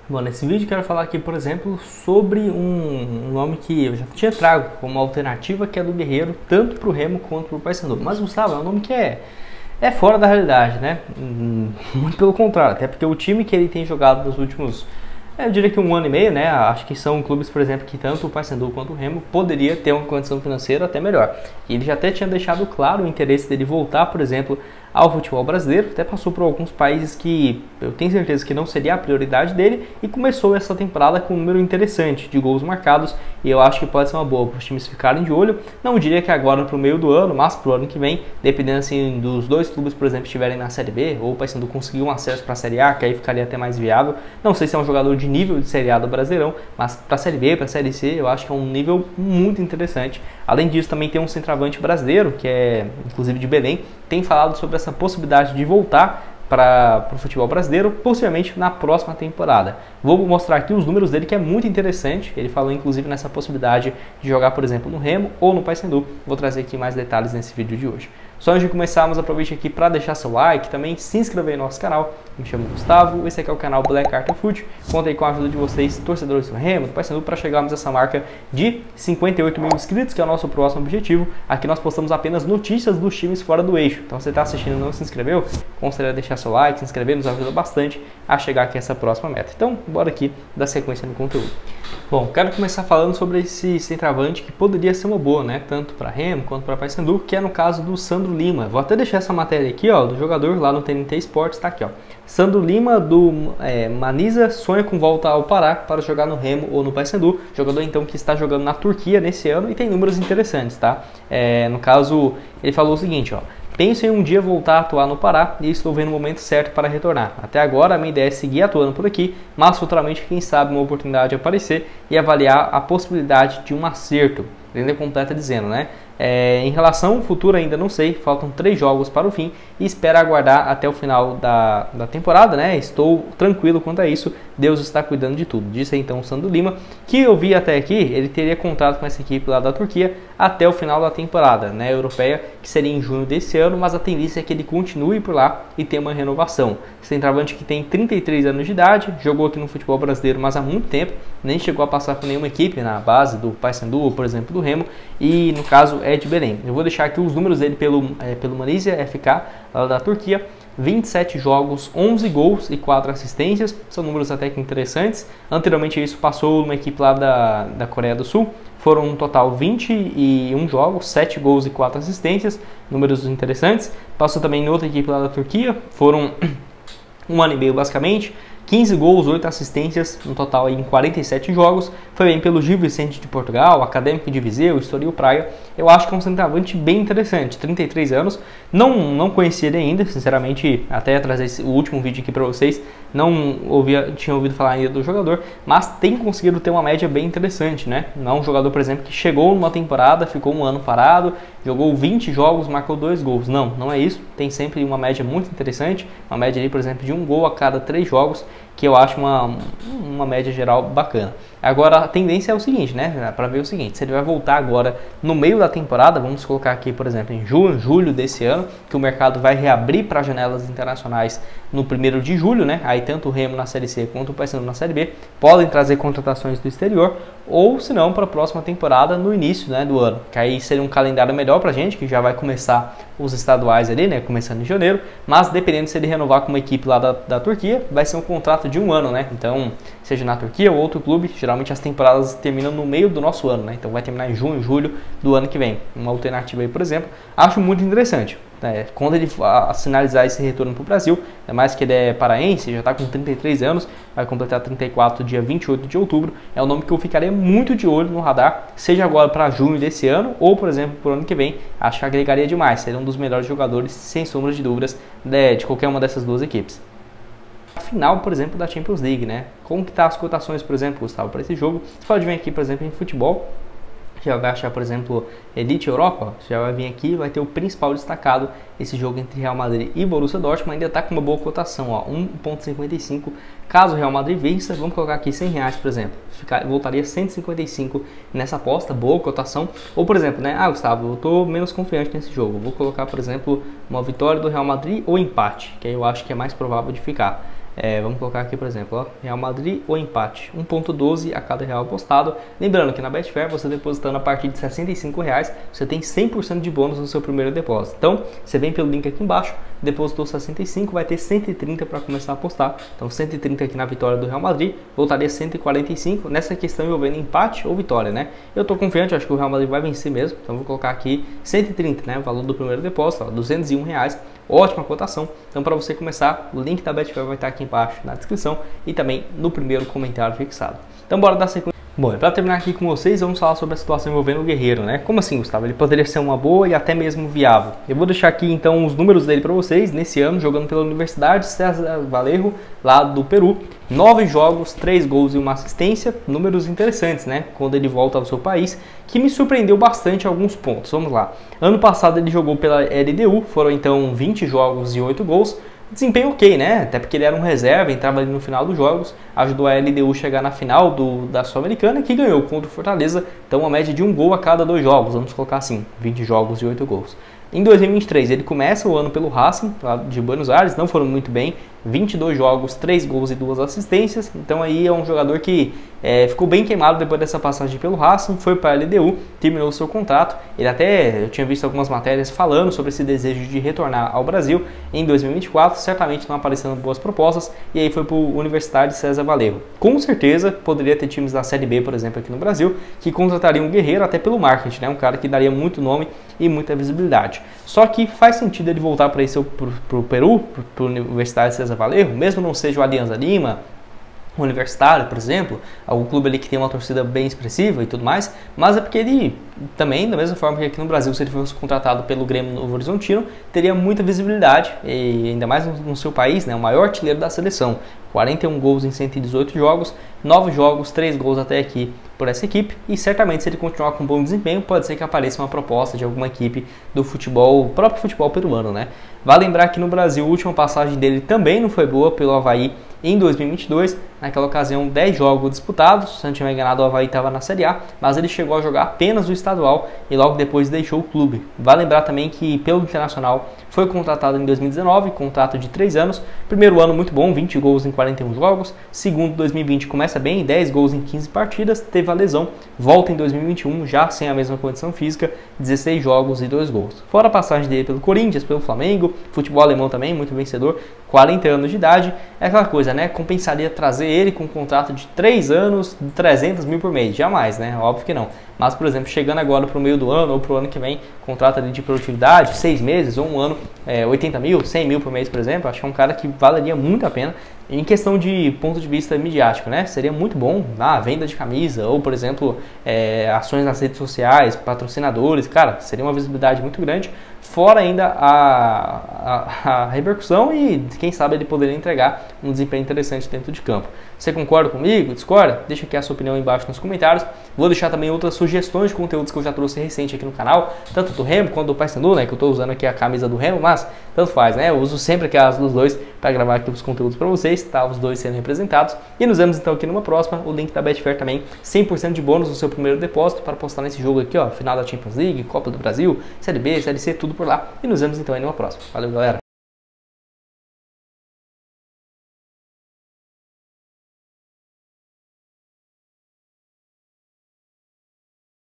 Bom, nesse vídeo eu quero falar aqui, por exemplo, sobre um nome que eu já tinha trago como alternativa, que é do Guerreiro, tanto para o Remo quanto para o Paysandu. Mas, Gustavo, é um nome que é fora da realidade, né? Muito pelo contrário, até porque o time que ele tem jogado nos últimos, eu diria que um ano e meio, né? Acho que são clubes, por exemplo, que tanto o Paysandu quanto o Remo poderia ter uma condição financeira até melhor. E ele já até tinha deixado claro o interesse dele voltar, por exemplo, ao futebol brasileiro, até passou por alguns países que eu tenho certeza que não seria a prioridade dele, e começou essa temporada com um número interessante de gols marcados, e eu acho que pode ser uma boa para os times ficarem de olho. Não diria que agora para o meio do ano, mas para o ano que vem, dependendo assim dos dois clubes, por exemplo, estiverem na Série B, ou o Paysandu conseguir um acesso para a Série A, que aí ficaria até mais viável. Não sei se é um jogador de nível de Série A do Brasileirão, mas para a Série B, para a Série C, eu acho que é um nível muito interessante. Além disso, também tem um centroavante brasileiro, que é inclusive de Belém, tem falado sobre essa possibilidade de voltar para o futebol brasileiro, possivelmente na próxima temporada. Vou mostrar aqui os números dele, que é muito interessante. Ele falou inclusive nessa possibilidade de jogar, por exemplo, no Remo ou no Paysandu. Vou trazer aqui mais detalhes nesse vídeo de hoje. Só antes de começarmos, aproveite aqui para deixar seu like, também se inscrever no nosso canal. Me chamo Gustavo, esse aqui é o canal Black Art Foot. Conto aí com a ajuda de vocês, torcedores do Remo, do Paysandu, para chegarmos a essa marca de 58 mil inscritos, que é o nosso próximo objetivo. Aqui nós postamos apenas notícias dos times fora do eixo. Então, se você está assistindo e não se inscreveu, considere deixar seu like, se inscrever, nos ajuda bastante a chegar aqui a essa próxima meta. Então, bora aqui dar sequência no conteúdo. Bom, quero começar falando sobre esse centroavante que poderia ser uma boa, né? Tanto para Remo quanto para Paysandu, que é no caso do Sandro Lima. Vou até deixar essa matéria aqui, ó, do jogador lá no TNT Esportes, tá aqui, ó. Sandro Lima do Manisa sonha com volta ao Pará para jogar no Remo ou no Paysandu. Jogador então que está jogando na Turquia nesse ano e tem números interessantes, tá? No caso, ele falou o seguinte, ó. Penso em um dia voltar a atuar no Pará e estou vendo o momento certo para retornar. Até agora a minha ideia é seguir atuando por aqui, mas futuramente quem sabe uma oportunidade aparecer e avaliar a possibilidade de um acerto. Ele ainda completa dizendo, né? Em relação ao futuro ainda não sei, faltam 3 jogos para o fim e espero aguardar até o final da temporada, né? Estou tranquilo quanto a isso, Deus está cuidando de tudo. Disse aí então o Sandro Lima, que eu vi até aqui, ele teria contrato com essa equipe lá da Turquia até o final da temporada, né, europeia, que seria em junho desse ano, mas a tendência é que ele continue por lá e tenha uma renovação. Centroavante que tem 33 anos de idade, jogou aqui no futebol brasileiro, mas há muito tempo, nem chegou a passar por nenhuma equipe na base do Paysandu ou, por exemplo, do Remo, e no caso é de Belém. Eu vou deixar aqui os números dele pelo Manisa FK, lá da Turquia. 27 jogos, 11 gols e 4 assistências, são números até que interessantes. Anteriormente isso passou numa equipe lá da Coreia do Sul, foram um total 21 jogos, 7 gols e 4 assistências, números interessantes. Passou também em outra equipe lá da Turquia, foram um ano e meio basicamente, 15 gols, 8 assistências, no total aí em 47 jogos. Foi bem pelo Gil Vicente de Portugal, Académico de Viseu, Estoril Praia. Eu acho que é um centroavante bem interessante, 33 anos. Não conhecia ele ainda, sinceramente, até trazer o último vídeo aqui para vocês, não tinha ouvido falar ainda do jogador, mas tem conseguido ter uma média bem interessante, né? Não é um jogador, por exemplo, que chegou numa temporada, ficou um ano parado, jogou 20 jogos, marcou 2 gols. Não é isso. Tem sempre uma média muito interessante, uma média ali, por exemplo, de 1 gol a cada 3 jogos, que eu acho uma média geral bacana. Agora a tendência é o seguinte, né? Para ver o seguinte, se ele vai voltar agora no meio da temporada, vamos colocar aqui, por exemplo, em julho desse ano, que o mercado vai reabrir para janelas internacionais no 1º de julho, né? Aí tanto o Remo na Série C quanto o Paysandu na Série B podem trazer contratações do exterior, ou se não, para a próxima temporada no início, né, do ano. Que aí seria um calendário melhor para a gente, que já vai começar os estaduais ali, né, começando em janeiro, mas dependendo se ele renovar com uma equipe lá da Turquia, vai ser um contrato de 1 ano, né? Então, seja na Turquia ou outro clube, geralmente as temporadas terminam no meio do nosso ano, né? Então vai terminar em junho, julho do ano que vem. Uma alternativa aí, por exemplo, acho muito interessante. Quando ele sinalizar esse retorno para o Brasil, ainda mais que ele é paraense, já está com 33 anos, vai completar 34 dia 28 de outubro, é um nome que eu ficaria muito de olho no radar, seja agora para junho desse ano, ou por exemplo, para o ano que vem, acho que agregaria demais, seria um dos melhores jogadores, sem sombra de dúvidas, de qualquer uma dessas duas equipes. A final, por exemplo, da Champions League, né? Como que tá as cotações, por exemplo, Gustavo, para esse jogo? Você pode vir aqui, por exemplo, em futebol, já vai achar, por exemplo, Elite Europa, já vai vir aqui, vai ter o principal destacado, esse jogo entre Real Madrid e Borussia Dortmund, ainda está com uma boa cotação, ó, 1,55. Caso o Real Madrid vença, vamos colocar aqui R$100, por exemplo, voltaria 155 nessa aposta, boa cotação. Ou, por exemplo, né, Gustavo, eu estou menos confiante nesse jogo, vou colocar, por exemplo, uma vitória do Real Madrid ou empate, que aí eu acho que é mais provável de ficar. Vamos colocar aqui, por exemplo, ó, Real Madrid ou empate, 1.12 a cada real apostado. Lembrando que na Betfair, você depositando a partir de R$65, você tem 100% de bônus no seu primeiro depósito. Então, você vem pelo link aqui embaixo, depositou 65, vai ter 130 para começar a apostar. Então, 130 aqui na vitória do Real Madrid, voltaria 145 nessa questão envolvendo empate ou vitória, né? Eu tô confiante, acho que o Real Madrid vai vencer mesmo, então vou colocar aqui 130, né? O valor do primeiro depósito, ó, R$201. Ótima cotação. Então, para você começar, o link da Betfair vai estar aqui embaixo na descrição e também no primeiro comentário fixado. Então, bora dar sequência. Bom, para terminar aqui com vocês, vamos falar sobre a situação envolvendo o Guerreiro, né? Como assim, Gustavo? Ele poderia ser uma boa e até mesmo viável. Eu vou deixar aqui, então, os números dele para vocês. Nesse ano, jogando pela Universidade César Vallejo, lá do Peru. 9 jogos, 3 gols e 1 assistência. Números interessantes, né? Quando ele volta ao seu país, que me surpreendeu bastante alguns pontos. Vamos lá. Ano passado ele jogou pela LDU, foram então 20 jogos e 8 gols. Desempenho ok, né? Até porque ele era um reserva, entrava ali no final dos jogos, ajudou a LDU a chegar na final da Sul-Americana, que ganhou contra o Fortaleza, então uma média de 1 gol a cada 2 jogos, vamos colocar assim, 20 jogos e 8 gols. Em 2023 ele começa o ano pelo Racing, lá de Buenos Aires, não foram muito bem, 22 jogos, 3 gols e 2 assistências, então aí é um jogador que ficou bem queimado depois dessa passagem pelo Racing, foi para a LDU, terminou o seu contrato, eu tinha visto algumas matérias falando sobre esse desejo de retornar ao Brasil em 2024, certamente não aparecendo boas propostas, e aí foi para o Universidade César Vallejo. Com certeza poderia ter times da Série B, por exemplo, aqui no Brasil, que contratariam um Guerreiro até pelo marketing, né? Um cara que daria muito nome e muita visibilidade. Só que faz sentido ele voltar para o Peru, para a Universidade César Vallejo, mesmo não seja o Alianza Lima, o Universitário, por exemplo, algum clube ali que tem uma torcida bem expressiva e tudo mais, mas é porque ele também, da mesma forma que aqui no Brasil, se ele fosse contratado pelo Grêmio Novo Horizontino, teria muita visibilidade, e ainda mais no seu país, né, o maior artilheiro da seleção, 41 gols em 118 jogos, 9 jogos, 3 gols até aqui por essa equipe, e certamente se ele continuar com bom desempenho, pode ser que apareça uma proposta de alguma equipe do futebol, o próprio futebol peruano, né? Vale lembrar que no Brasil a última passagem dele também não foi boa pelo Avaí em 2022, naquela ocasião 10 jogos disputados, se não tiver enganado o Avaí estava na Série A, mas ele chegou a jogar apenas o estadual e logo depois deixou o clube. Vale lembrar também que pelo Internacional foi contratado em 2019, contrato de 3 anos, primeiro ano muito bom, 20 gols em 41 jogos, segundo 2020 começa bem, 10 gols em 15 partidas, teve a lesão, volta em 2021 já sem a mesma condição física, 16 jogos e 2 gols. Fora a passagem dele pelo Corinthians, pelo Flamengo, futebol alemão também, muito vencedor, 40 anos de idade, é aquela coisa, né? Compensaria trazer ele com um contrato de 3 anos, 300 mil por mês, jamais, né? Óbvio que não. Mas, por exemplo, chegando agora para o meio do ano ou para o ano que vem, contrato ali de produtividade, 6 meses ou um ano, 80 mil, 100 mil por mês, por exemplo, acho que é um cara que valeria muito a pena. Em questão de ponto de vista midiático, né? Seria muito bom na venda de camisa ou, por exemplo, ações nas redes sociais, patrocinadores, cara, seria uma visibilidade muito grande. Fora ainda a repercussão e, quem sabe, ele poderia entregar um desempenho interessante dentro de campo. Você concorda comigo? Discorda? Deixa aqui a sua opinião embaixo nos comentários. Vou deixar também outras sugestões de conteúdos que eu já trouxe recente aqui no canal, tanto do Remo quanto do Paysandu, né? Que eu estou usando aqui a camisa do Remo, mas tanto faz, né? Eu uso sempre aquelas dos dois para gravar aqui os conteúdos para vocês, tá? Os dois sendo representados. E nos vemos então aqui numa próxima. O link da Betfair também, 100% de bônus no seu primeiro depósito para postar nesse jogo aqui, ó. Final da Champions League, Copa do Brasil, Série B, Série C, tudo por lá. E nos vemos então aí numa próxima. Valeu, galera!